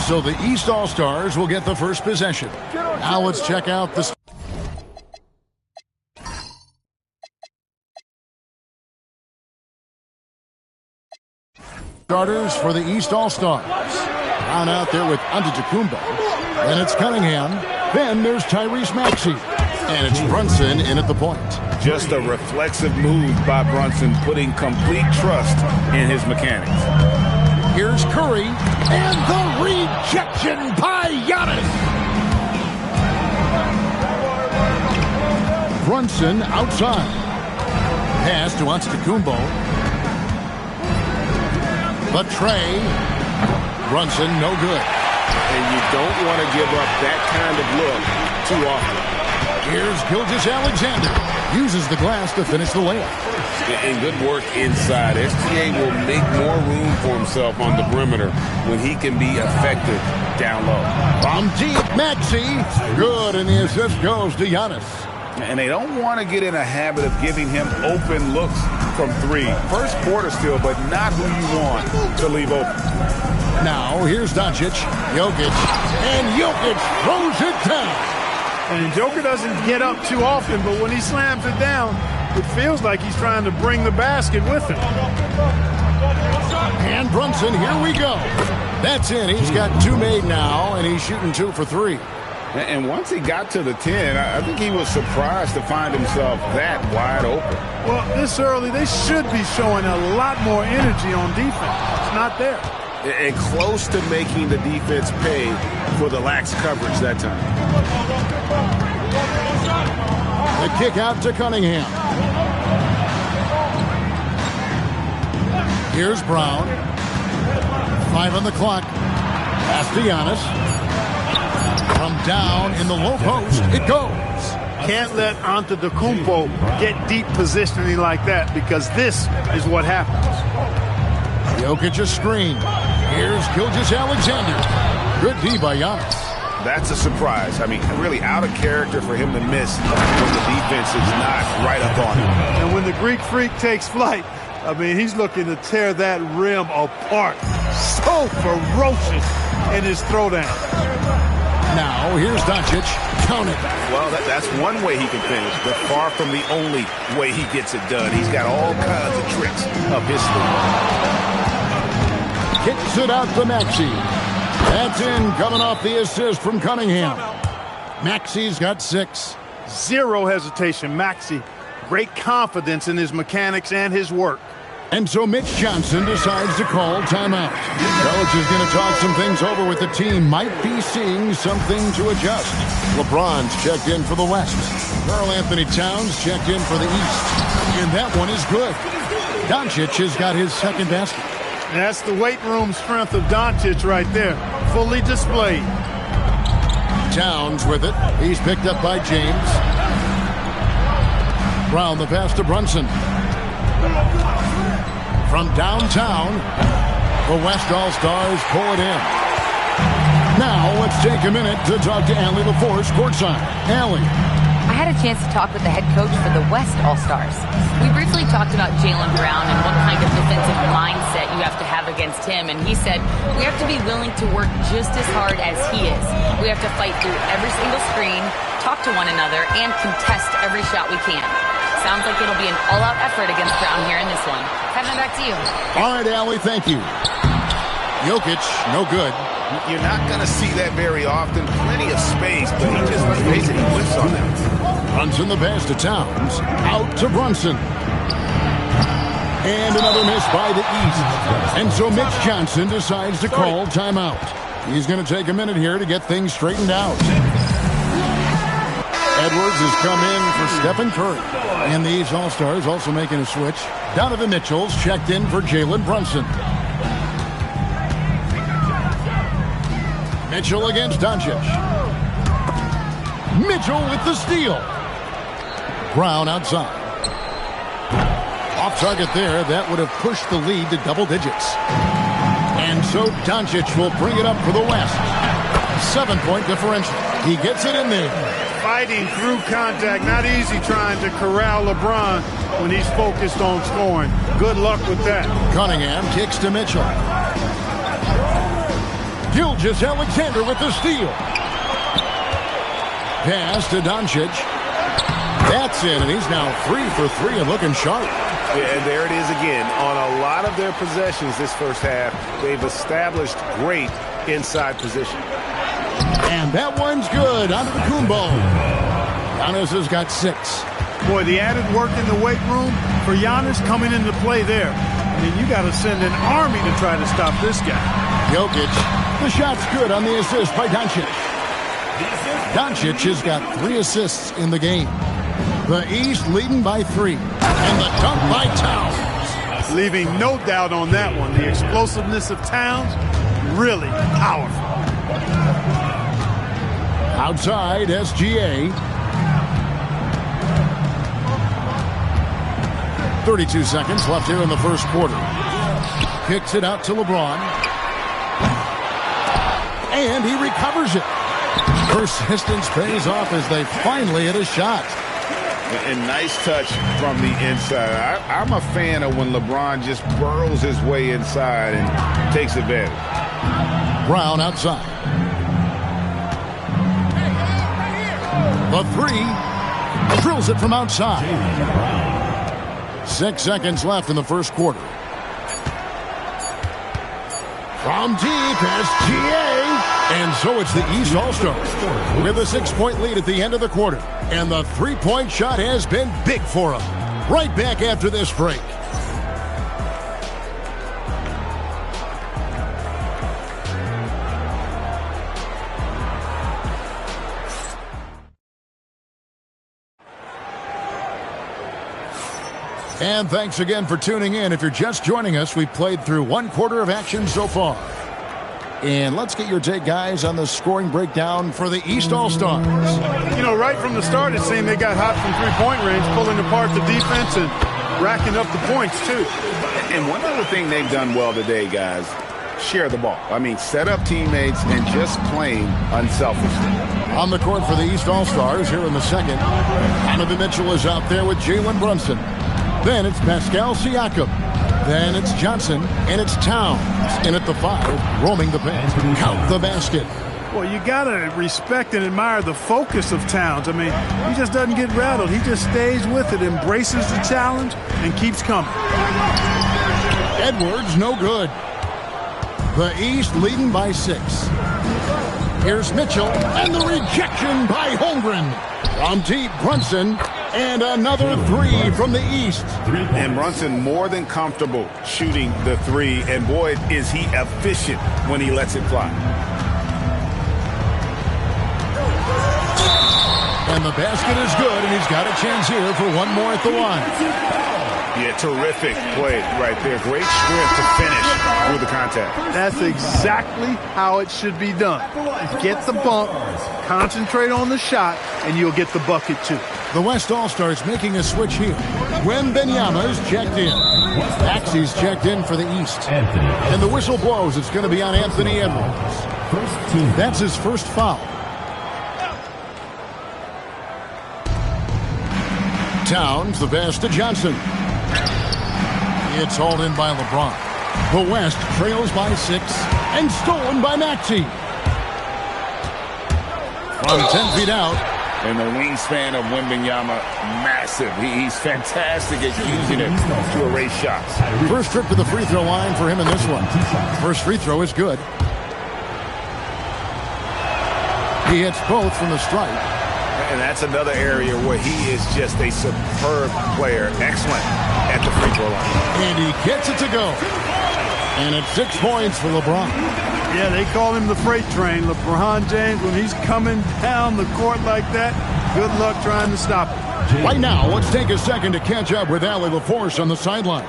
So the East All-Stars will get the first possession. Now let's check out the starters for the East All-Stars. Brown out there with Antetokounmpo. Then it's Cunningham. Then there's Tyrese Maxey. And it's Brunson in at the point. Just a reflexive move by Brunson, putting complete trust in his mechanics. Here's Curry. And the rejection by Giannis. Brunson outside. Pass to Antetokounmpo. The tray. Brunson, no good. And you don't want to give up that kind of look too often. Here's Gilgeous-Alexander. Uses the glass to finish the layup. And good work inside. SGA will make more room for himself on the perimeter when he can be effective down low. From deep, Maxey. Good, and the assist goes to Giannis. And they don't want to get in a habit of giving him open looks from three. First quarter still, but not who you want to leave open. Now, here's Doncic. Jokic. And Jokic throws it down. And Joker doesn't get up too often, but when he slams it down, it feels like he's trying to bring the basket with him. And Brunson, here we go. That's in. He's got two made now, and he's shooting 2 for 3. And once he got to the 10, I think he was surprised to find himself that wide open. Well, this early, they should be showing a lot more energy on defense. It's not there. And close to making the defense pay for the lax coverage that time. The kick out to Cunningham. Here's Brown. 5 on the clock. Pass to Giannis. From down in the low post, it goes. Can't let Antetokounmpo get deep positioning like that, because this is what happens. Jokic a screen. Here's Gilgeous-Alexander. Good D by Giannis. That's a surprise. I mean, really out of character for him to miss when the defense is not right up on him. And when the Greek Freak takes flight, I mean, he's looking to tear that rim apart. So ferocious in his throwdown. Now, here's Doncic. Count it. Well, that's one way he can finish, but far from the only way he gets it done. He's got all kinds of tricks up his sleeve. Kicks it out to Maxey. That's in, coming off the assist from Cunningham. Maxey's got 6. Zero hesitation, Maxey. Great confidence in his mechanics and his work. And so Mitch Johnson decides to call timeout. Coach is going to talk some things over with the team. Might be seeing something to adjust. LeBron's checked in for the West. Karl Anthony Towns checked in for the East. And that one is good. Doncic has got his second basket. That's the weight room strength of Doncic right there. Fully displayed. Towns with it. He's picked up by James. Brown the pass to Brunson. From downtown, the West All-Stars pull it in. Now let's take a minute to talk to Allie LaForce courtside. Allie. I had a chance to talk with the head coach for the West All-Stars. We briefly talked about Jaylen Brown and what kind of defensive mindset you have to have against him, and he said, we have to be willing to work just as hard as he is. We have to fight through every single screen, talk to one another, and contest every shot we can. Sounds like it'll be an all-out effort against Brown here in this one. Kevin, back to you. All right, Allie, thank you. Jokic, no good. You're not going to see that very often. Plenty of space, but he just, let's face it, he whiffs on that. Brunson the pass to Towns. Out to Brunson. And another miss by the East. And so Mitch Johnson decides to call timeout. He's going to take a minute here to get things straightened out. Edwards has come in for Stephen Curry. And these All-Stars also making a switch. Donovan Mitchell's checked in for Jalen Brunson. Mitchell against Doncic. Mitchell with the steal. Brown outside. Off target there. That would have pushed the lead to double digits. And so Doncic will bring it up for the West. 7-point differential. He gets it in there. Fighting through contact. Not easy trying to corral LeBron when he's focused on scoring. Good luck with that. Cunningham kicks to Mitchell. Gilgeous-Alexander with the steal. Pass to Doncic. That's in, and he's now 3 for 3 and looking sharp. Yeah, and there it is again. On a lot of their possessions this first half, they've established great inside position. And that one's good. Onto the Kumbo. Giannis has got 6. Boy, the added work in the weight room for Giannis coming into play there. I mean, you got to send an army to try to stop this guy. Jokic, the shot's good on the assist by Doncic. Doncic has got 3 assists in the game. The East leading by 3. And the dunk by Towns. Leaving no doubt on that one. The explosiveness of Towns, really powerful. Outside, SGA. 32 seconds left here in the first quarter. Kicks it out to LeBron. And he recovers it. Persistence pays off as they finally hit a shot. And nice touch from the inside. I'm a fan of when LeBron just burrows his way inside and takes advantage. Brown outside. The 3. Drills it from outside. 6 seconds left in the first quarter. From deep, SGA. And so it's the East All-Stars with a 6-point lead at the end of the quarter. And the 3-point shot has been big for them. Right back after this break. And thanks again for tuning in. If you're just joining us, we've played through 1 quarter of action so far. And let's get your take, guys, on the scoring breakdown for the East All-Stars. You know, right from the start, it seemed they got hot from three-point range, pulling apart the defense and racking up the points, too. And one other thing they've done well today, guys, share the ball. I mean, set up teammates and just playing unselfishly. On the court for the East All-Stars here in the second, Donovan Mitchell is out there with Jalen Brunson. Then it's Pascal Siakam. Then it's Johnson, and it's Towns. And at the 5, roaming the paint. Count the basket. Well, you got to respect and admire the focus of Towns. I mean, he just doesn't get rattled. He just stays with it, embraces the challenge, and keeps coming. Edwards, no good. The East leading by 6. Here's Mitchell, and the rejection by Holmgren. From deep, Brunson. And another 3 from the East. And Brunson more than comfortable shooting the 3. And boy, is he efficient when he lets it fly. And the basket is good, and he's got a chance here for one more at the line. Yeah, terrific play right there. Great strength to finish through the contact. That's exactly how it should be done. Get the bump, concentrate on the shot, and you'll get the bucket too. The West All-Stars making a switch here. Wembanyama's checked in. Maxey's checked in for the East. And the whistle blows. It's going to be on Anthony Edwards. That's his first foul. Towns, the pass to Johnson. It's hauled in by LeBron. The West trails by 6 and stolen by Maxey. From 10 feet out. And the wingspan of Wembanyama, massive. He's fantastic at using it to erase shots. First trip to the free throw line for him in this one. First free throw is good. He hits both from the stripe. And that's another area where he is just a superb player. Excellent at the free throw line. And he gets it to go. And it's 6 points for LeBron. Yeah, they call him the freight train. LeBron James, when he's coming down the court like that, good luck trying to stop him. Right now, let's take a second to catch up with Allie LaForce on the sidelines.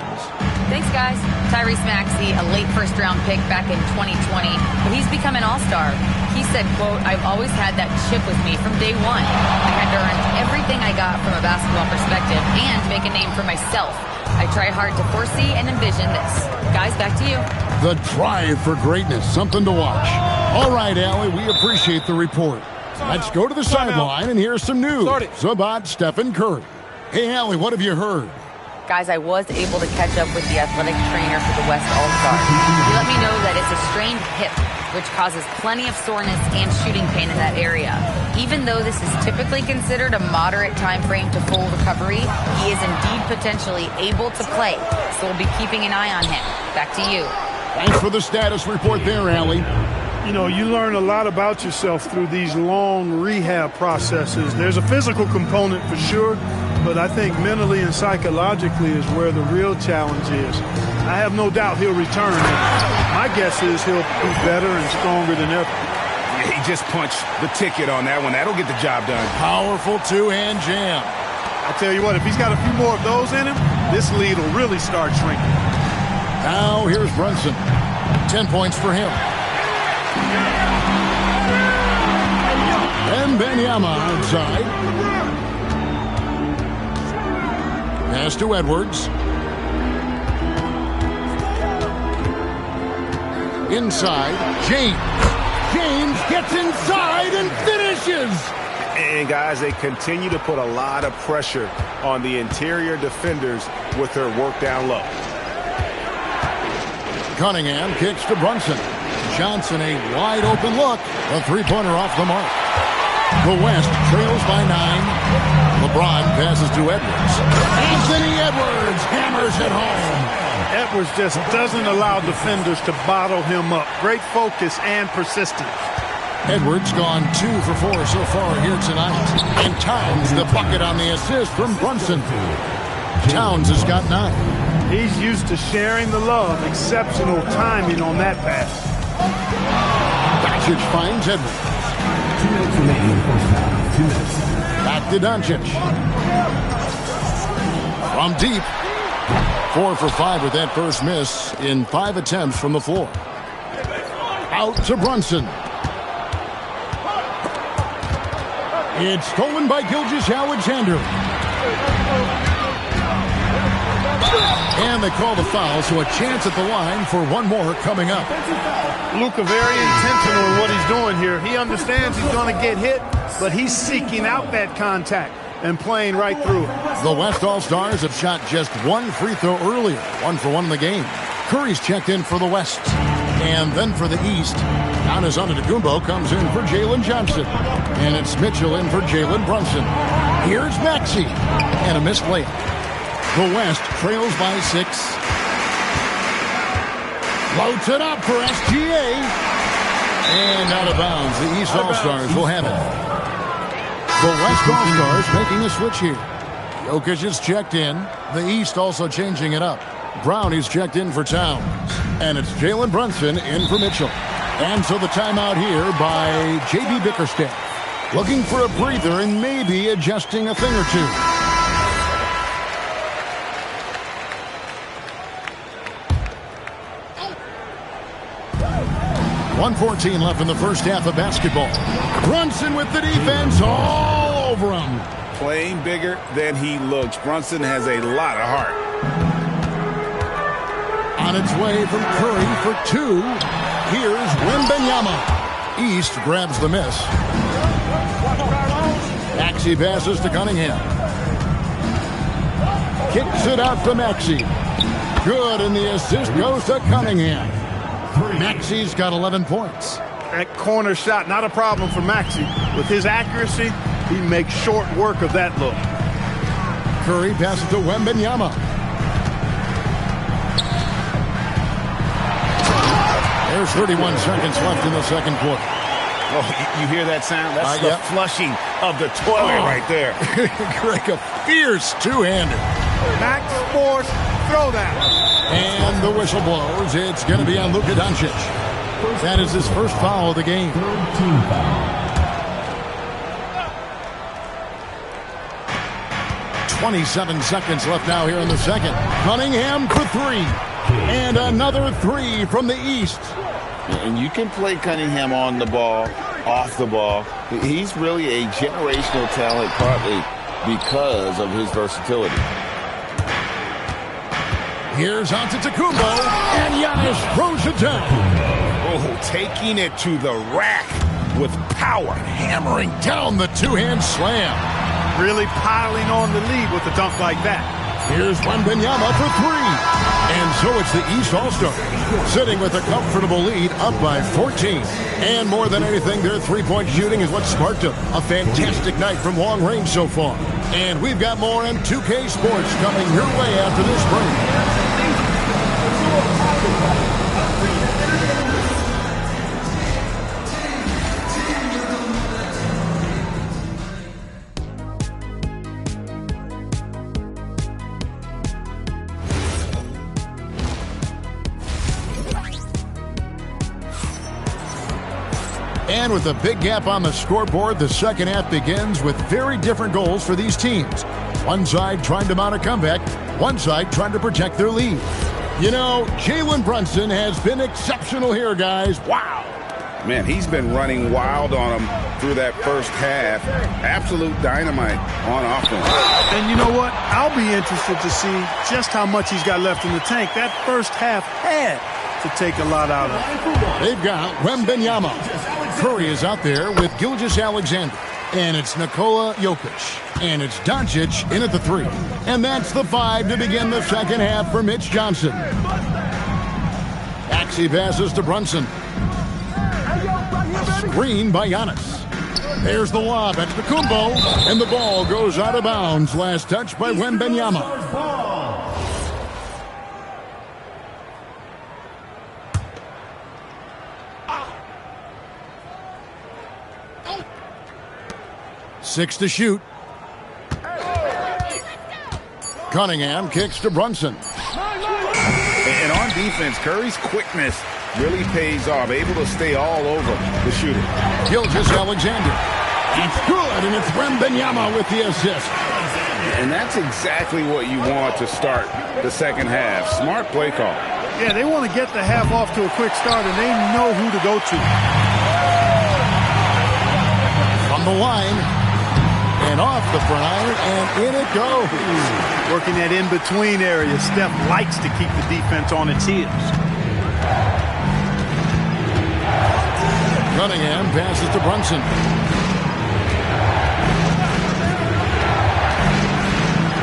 Thanks, guys. Tyrese Maxey, a late first-round pick back in 2020, but he's become an all-star. He said, quote, "I've always had that chip with me from day one. I had to earn everything I got from a basketball perspective and make a name for myself. I try hard to foresee and envision this." Guys, back to you. The drive for greatness, something to watch. All right, Allie, we appreciate the report. Let's go to the sideline and hear some news about Stephen Curry. Hey, Allie, what have you heard? Guys, I was able to catch up with the athletic trainer for the West All-Stars. He let me know that it's a strained hip, which causes plenty of soreness and shooting pain in that area. Even though this is typically considered a moderate time frame to full recovery, he is indeed potentially able to play, so we'll be keeping an eye on him. Back to you. Thanks for the status report there, Allie. You know, you learn a lot about yourself through these long rehab processes. There's a physical component for sure, but I think mentally and psychologically is where the real challenge is. I have no doubt he'll return. My guess is he'll be better and stronger than ever. Yeah, he just punched the ticket on that one. That'll get the job done. Powerful two-hand jam. I tell you what, if he's got a few more of those in him, this lead will really start shrinking. Now here's Brunson. 10 points for him. And Benyama outside. Pass to Edwards. Inside, James. James gets inside and finishes. And, guys, they continue to put a lot of pressure on the interior defenders with their work down low. Cunningham kicks to Brunson. Johnson, a wide-open look. A three-pointer off the mark. The West trails by 9. LeBron passes to Edwards. Anthony Edwards hammers it home. Edwards just doesn't allow defenders to bottle him up. Great focus and persistence. Edwards gone 2 for 4 so far here tonight. And Towns the bucket on the assist from Brunson. Towns has got 9. He's used to sharing the love. Exceptional timing on that pass. Doncic finds Edwards. Back to Doncic. From deep. 4 for 5 with that first miss in 5 attempts from the floor. Out to Brunson. It's stolen by Gilgeous-Alexander. And they call the foul, so a chance at the line for one more coming up. Luka very intentional in what he's doing here. He understands he's going to get hit, but he's seeking out that contact and playing right through it. The West All-Stars have shot just 1 free throw earlier, 1 for 1 in the game. Curry's checked in for the West. And then for the East, Giannis Antetokounmpo comes in for Jalen Johnson. And it's Mitchell in for Jalen Brunson. Here's Maxey. And a missed layup. The West trails by 6. Floats it up for SGA. And out of bounds. The East All-Stars will have it. The West All-Stars making a switch here. Jokic is checked in. The East also changing it up. Brownie's checked in for Towns. And it's Jalen Brunson in for Mitchell. And so the timeout here by J.B. Bickerstaff. Looking for a breather and maybe adjusting a thing or two. .114 left in the first half of basketball. Brunson with the defense all over him. Playing bigger than he looks. Brunson has a lot of heart. On its way from Curry for 2. Here's Wembanyama. East grabs the miss. Maxey passes to Cunningham. Kicks it out to Maxey. Good, and the assist goes to Cunningham. Maxey's got 11 points. That corner shot, not a problem for Maxey. With his accuracy, he makes short work of that look. Curry passes to Wembanyama. There's 31 seconds left in the second quarter. Oh, you hear that sound? That's the flushing of the toilet right there. Greg, a fierce two-hander. Max Force throwdown. And the whistle blows. It's going to be on Luka Doncic. That is his first foul of the game. 27 seconds left now here in the second. Cunningham for 3. And another 3 from the East. And you can play Cunningham on the ball, off the ball. He's really a generational talent partly because of his versatility. Here's Antetokounmpo, and Giannis throws it down. Oh, taking it to the rack with power. Hammering down the two-hand slam. Really piling on the lead with a dunk like that. Here's Wembanyama for three. And so it's the East All-Stars sitting with a comfortable lead up by 14. And more than anything, their three-point shooting is what sparked them. A fantastic night from long range so far. And we've got more M2K Sports coming your way after this break. And with a big gap on the scoreboard, the second half begins with very different goals for these teams. One side trying to mount a comeback, one side trying to protect their lead. You know, Jalen Brunson has been exceptional here, guys. Wow. Man, he's been running wild on him through that first half. Absolute dynamite on offense. And you know what? I'll be interested to see just how much he's got left in the tank. That first half had to take a lot out of him. They've got Wembanyama. Curry is out there with Gilgeous-Alexander. And it's Nikola Jokic. And it's Doncic in at the three. And that's the five to begin the second half for Mitch Johnson. Maxey passes to Brunson. Screen by Giannis. There's the lob. That's Kumbo. And the ball goes out of bounds. Last touch by Wembanyama. 6 to shoot. Cunningham kicks to Brunson. And on defense, Curry's quickness really pays off. Able to stay all over the shooter. Gilgeous-Alexander. It's good, and it's Wembanyama with the assist. And that's exactly what you want to start the second half. Smart play call. Yeah, they want to get the half off to a quick start, and they know who to go to. From the line. And off the front iron, and in it goes. Working that in-between area. Steph likes to keep the defense on its heels. Cunningham passes to Brunson.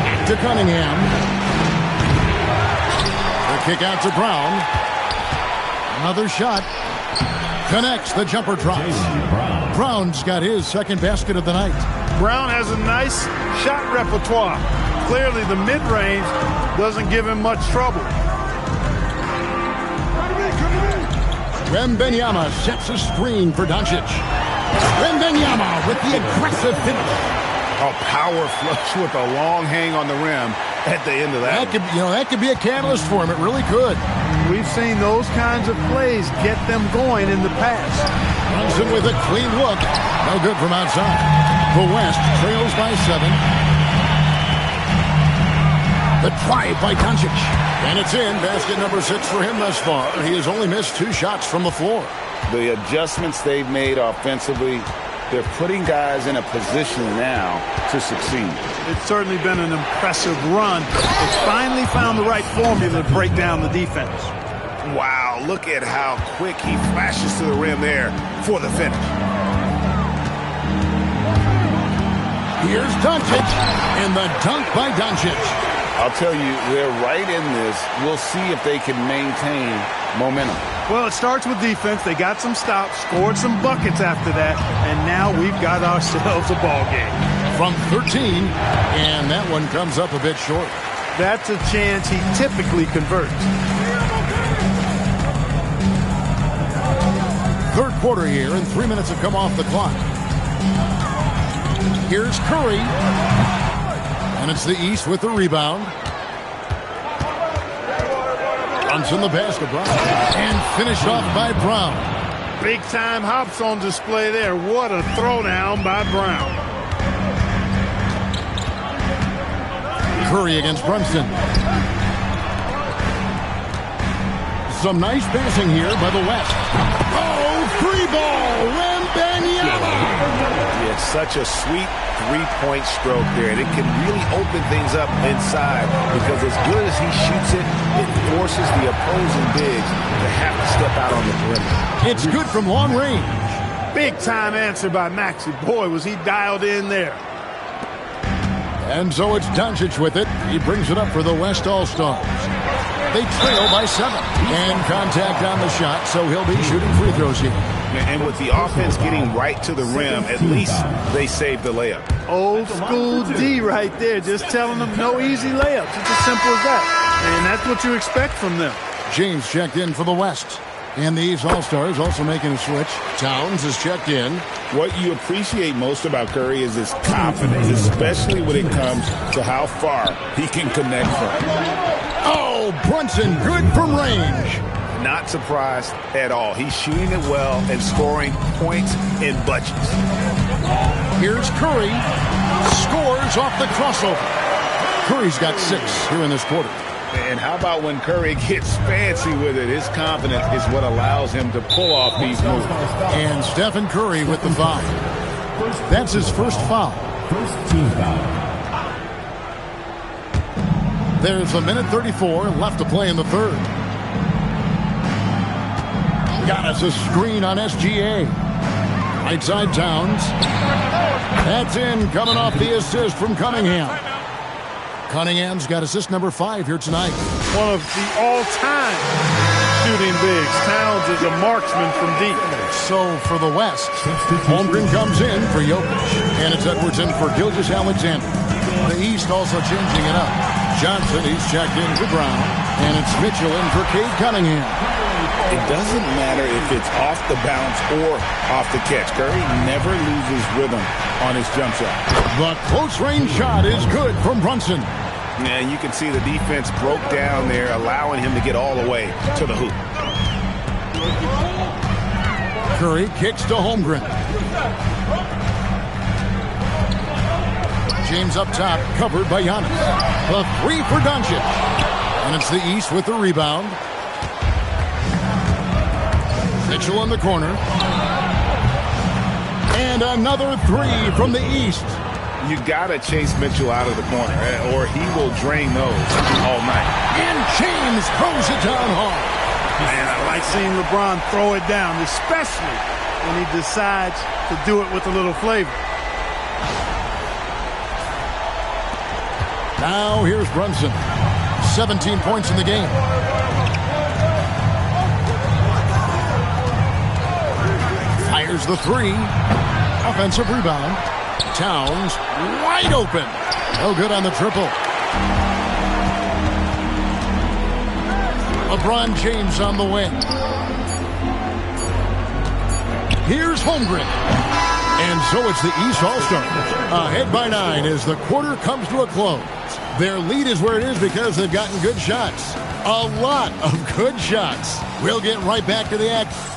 Back to Cunningham. The kick out to Brown. Another shot. Connects, the jumper drops. Brown's got his second basket of the night. Brown has a nice shot repertoire. Clearly the mid-range doesn't give him much trouble. Wembanyama sets a screen for Doncic. Wembanyama with the aggressive finish. A power flush with a long hang on the rim at the end of that. That could be a catalyst for him. It really could. We've seen those kinds of plays get them going in the past. Brunson with a clean look. No good from outside. The West trails by 7. The drive by Doncic. And it's in. Basket number 6 for him thus far. He has only missed 2 shots from the floor. The adjustments they've made offensively, they're putting guys in a position now to succeed. It's certainly been an impressive run. It's finally found the right formula to break down the defense. Wow, look at how quick he flashes to the rim there for the finish. Here's Doncic, and the dunk by Doncic. I'll tell you, they're right in this. We'll see if they can maintain momentum. Well, it starts with defense. They got some stops, scored some buckets after that, and now we've got ourselves a ball game. From 13, and that one comes up a bit short. That's a chance he typically converts. Third quarter here, and 3 minutes have come off the clock. Here's Curry. And it's the East with the rebound. Brunson the basket, Brown. And finished off by Brown. Big-time hops on display there. What a throwdown by Brown. Curry against Brunson. Some nice passing here by the West. Oh, free ball. Wembanyama. It's such a sweet three-point stroke there, and it can really open things up inside because as good as he shoots it, it forces the opposing bigs to have to step out on the perimeter. It's good from long range. Big-time answer by Maxey. Boy, was he dialed in there. And so it's Doncic with it. He brings it up for the West All-Stars. They trail by 7. And contact on the shot, so he'll be shooting free throws here. And with the offense getting right to the rim, at least they saved the layup. Old school D right there, just telling them no easy layups. It's as simple as that. And that's what you expect from them. James checked in for the West. And the East All-Stars also making a switch. Towns is checked in. What you appreciate most about Curry is his confidence, especially when it comes to how far he can connect from. Oh, Brunson, good from range. Not surprised at all. He's shooting it well and scoring points in bunches. Here's Curry. Scores off the crossover. Curry's got 6 here in this quarter. And how about when Curry gets fancy with it? His confidence is what allows him to pull off these moves. And Stephen Curry with the foul. That's his first foul. First team foul. There's a minute 34 left to play in the third. Got us a screen on SGA. Right side Towns. That's in, coming off the assist from Cunningham. Cunningham's got assist number 5 here tonight. One of the all-time shooting bigs. Towns is a marksman from deep. So for the West, Holmgren comes in for Jokic. And it's Edwards in for Gilgeous-Alexander. The East also changing it up. Johnson, he's checked in for Brown. And it's Mitchell in for Cade Cunningham. It doesn't matter if it's off the bounce or off the catch. Curry never loses rhythm on his jump shot. The close-range shot is good from Brunson. And you can see the defense broke down there, allowing him to get all the way to the hoop. Curry kicks to Holmgren. James up top, covered by Giannis. A 3 for Doncic. And it's the East with the rebound. Mitchell in the corner. And another 3 from the East. You got to chase Mitchell out of the corner, or he will drain those all night. And James throws it down hard. Man, I like seeing LeBron throw it down, especially when he decides to do it with a little flavor. Now here's Brunson. 17 points in the game. Fires the 3. Offensive rebound. Towns wide open. No good on the triple. LeBron James on the win. Here's Holmgren. And so it's the East All-Stars. Ahead by 9 as the quarter comes to a close. Their lead is where it is because they've gotten good shots. A lot of good shots. We'll get right back to the action.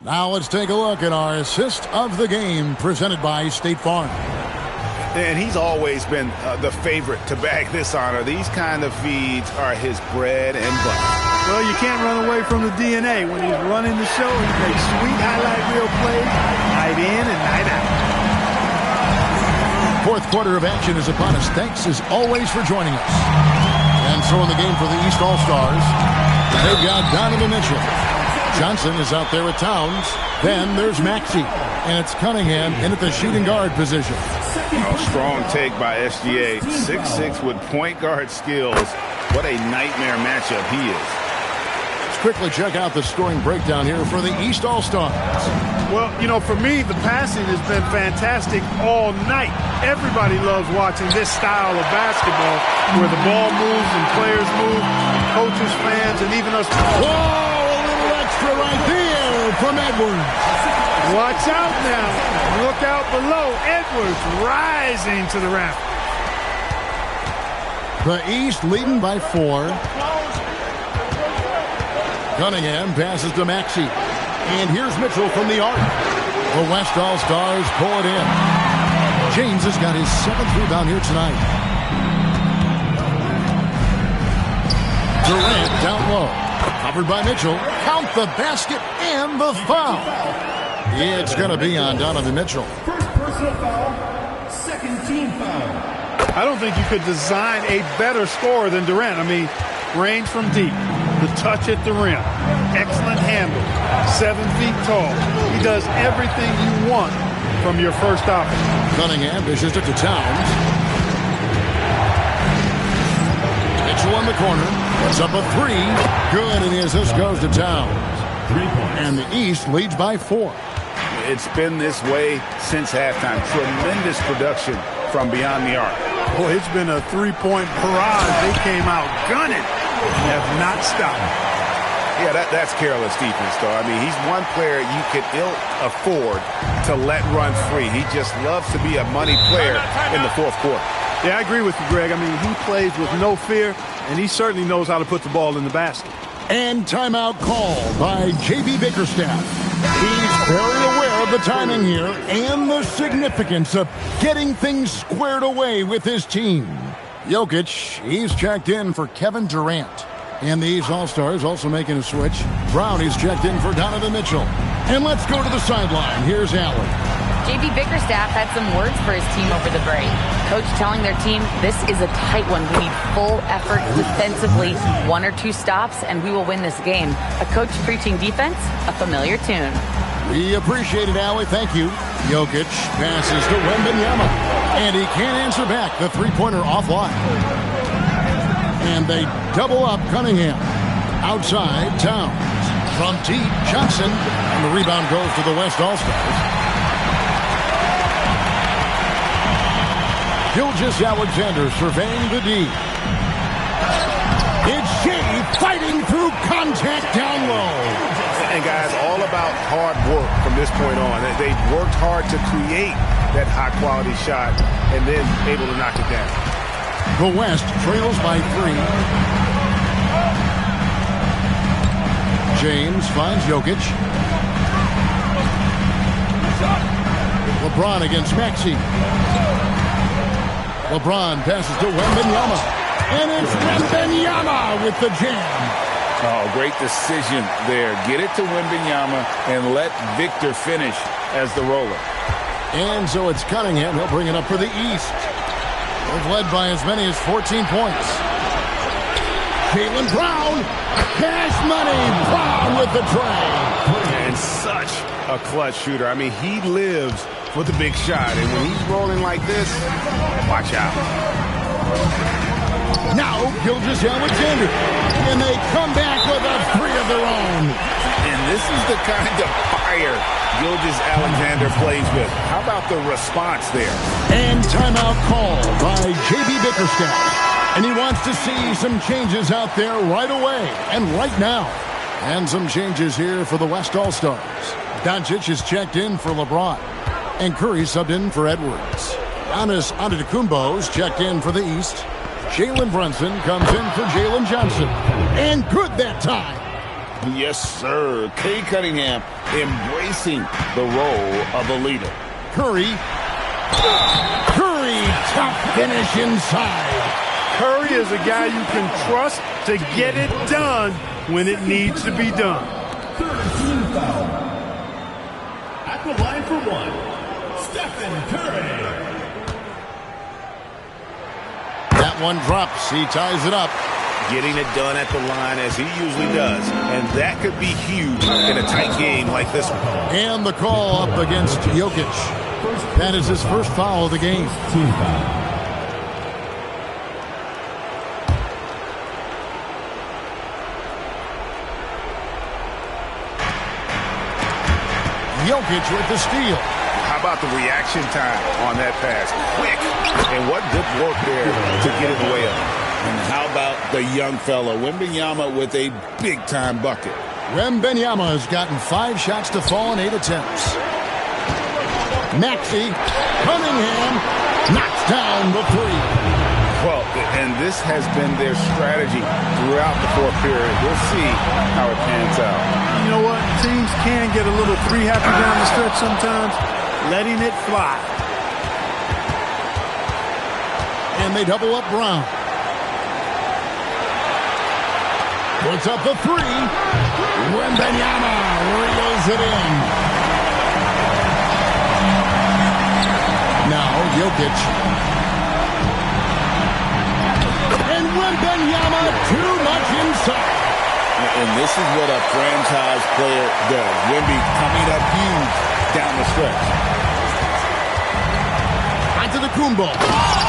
Now let's take a look at our assist of the game presented by State Farm. And he's always been the favorite to bag this honor. These kind of feeds are his bread and butter. Well, you can't run away from the DNA. When he's running the show, he makes sweet highlight reel plays night in and night out. Fourth quarter of action is upon us. Thanks as always for joining us. And so in the game for the East All-Stars, they've got Donovan Mitchell. Johnson is out there with Towns. Then there's Maxey. And it's Cunningham in at the shooting guard position. Oh, strong take by SGA. 6'6" with point guard skills. What a nightmare matchup he is. Let's quickly check out the scoring breakdown here for the East All-Stars. Well, you know, for me, the passing has been fantastic all night. Everybody loves watching this style of basketball where the ball moves and players move, coaches, fans, and even us. Whoa! Right there from Edwards. Watch out now. Look out below. Edwards rising to the raft. The East leading by 4. Cunningham passes to Maxey. And here's Mitchell from the arc. The West All-Stars pull it in. James has got his 7th rebound here tonight. Durant down low. Covered by Mitchell. Count the basket and the foul. It's going to be on Donovan Mitchell. First personal foul, second team foul. I don't think you could design a better scorer than Durant. I mean, range from deep, the touch at the rim, excellent handle, 7 feet tall. He does everything you want from your first option. Cunningham dishes it to Towns. Mitchell in the corner. Puts up a three. Good, and the assist goes to Towns. 3 points. And the East leads by 4. It's been this way since halftime. Tremendous production from beyond the arc. Boy, it's been a three-point barrage. They came out gunning and have not stopped. Yeah, that's careless defense, though. I mean, he's one player you can ill afford to let run free. He just loves to be a money player in the fourth quarter. Yeah, I agree with you, Greg. I mean, he plays with no fear, and he certainly knows how to put the ball in the basket. And timeout called by J.B. Bickerstaff. He's very aware of the timing here and the significance of getting things squared away with his team. Jokic, he's checked in for Kevin Durant. And these All-Stars also making a switch. Brown, he's checked in for Donovan Mitchell. And let's go to the sideline. Here's Allen. J.B. Bickerstaff had some words for his team over the break. Coach telling their team, this is a tight one. We need full effort defensively, 1 or 2 stops, and we will win this game. A coach preaching defense, a familiar tune. We appreciate it, Allie. Thank you. Jokic passes to Wembanyama. And he can't answer back. The three-pointer offline. And they double up Cunningham. Outside, Towns. From deep, Johnson. And the rebound goes to the West All-Stars. Gilgeous-Alexander surveying the D. It's Shea fighting through contact down low. And, guys, all about hard work from this point on. They've worked hard to create that high-quality shot and then able to knock it down. The West trails by 3. James finds Jokic. LeBron against Maxey. LeBron passes to Wembanyama. And it's Wembanyama with the jam. Oh, great decision there. Get it to Wembanyama and let Victor finish as the roller. And so it's Cunningham. He'll bring it up for the East. They've led by as many as 14 points. Jaylen Brown. Cash money. Brown with the tray. And such a clutch shooter. I mean, he lives for the big shot. And when he's rolling like this, watch out. Now, Gilgeous-Alexander. And they come back with a 3 of their own. And this is the kind of fire Gilgeous-Alexander plays with. How about the response there? And timeout called by J.B. Bickerstaff. And he wants to see some changes out there right away and right now. And some changes here for the West All-Stars. Doncic is checked in for LeBron. And Curry subbed in for Edwards. Giannis Antetokounmpo's checked in for the East. Jalen Brunson comes in for Jalen Johnson. And good that time. Yes, sir. Kay Cunningham embracing the role of a leader. Curry, tough finish inside. Curry is a guy you can trust to get it done when it needs to be done. 13 foul. At the line for 1, Stephen Curry. That one drops. He ties it up. Getting it done at the line as he usually does. And that could be huge in a tight game like this one. And the call up against Jokic. That is his first foul of the game. Team foul. Jokic with the steal. How about the reaction time on that pass? Quick. And what good work there to get it away up. And how about the young fella, Wembanyama, with a big-time bucket. Wembanyama has gotten 5 shots to fall in 8 attempts. Maxey, Cunningham, knocks down the 3. Well, and this has been their strategy throughout the fourth period. We'll see how it pans out. You know what? Teams can get a little 3-happy down the stretch sometimes. Letting it fly. And they double up Brown. Puts up the 3. Wembanyama reels it in. Now Jokic. And Wembanyama too much inside. And this is what a franchise player does. Wemby coming up huge down the stretch. Antetokounmpo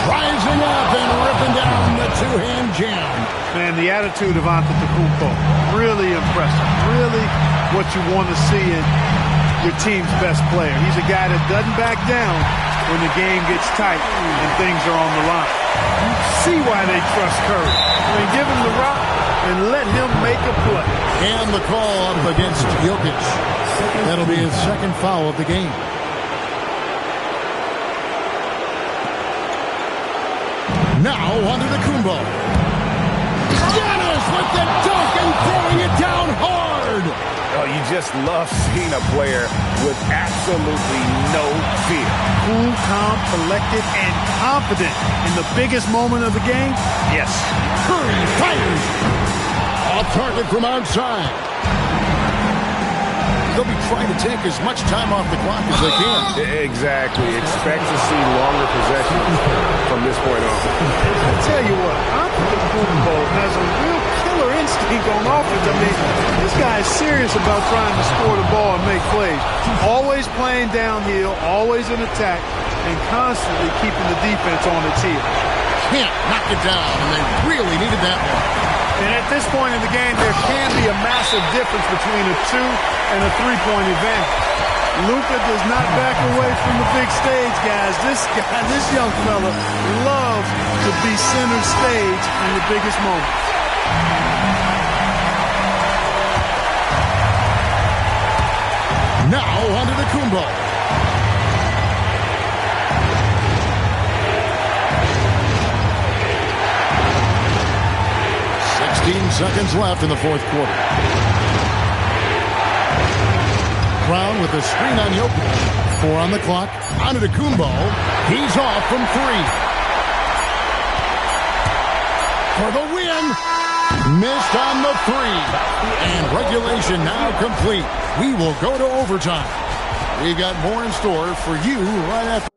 rising up and ripping down the two-hand jam. Man, the attitude of Antetokounmpo, really impressive. Really what you want to see in your team's best player. He's a guy that doesn't back down when the game gets tight and things are on the line. You see why they trust Curry. I mean, give him the rock and let him make a play. And the call up against Jokic. That'll be his second foul of the game. Now Antetokounmpo. Giannis with the dunk and throwing it down hard. Oh, you just love seeing a player with absolutely no fear. Cool, calm, collected, and confident in the biggest moment of the game. Yes. Curry fires. Off target from outside. They'll be trying to take as much time off the clock as they can. Exactly. Expect to see longer possessions from this point on. I tell you what, Antetokounmpo has a real killer instinct on offense. I mean, this guy is serious about trying to score the ball and make plays. Always playing downhill, always in attack, and constantly keeping the defense on its heels. Can't knock it down, and they really needed that one. And at this point in the game, there can be a massive difference between a 2 and a 3-point advantage. Luka does not back away from the big stage, guys. This young fella loves to be center stage in the biggest moment. Now Antetokounmpo. Seconds left in the fourth quarter. Brown with the screen on Jokic. 4 on the clock. Antetokounmpo. He's off from 3. For the win. Missed on the 3. And regulation now complete. We will go to overtime. We've got more in store for you right after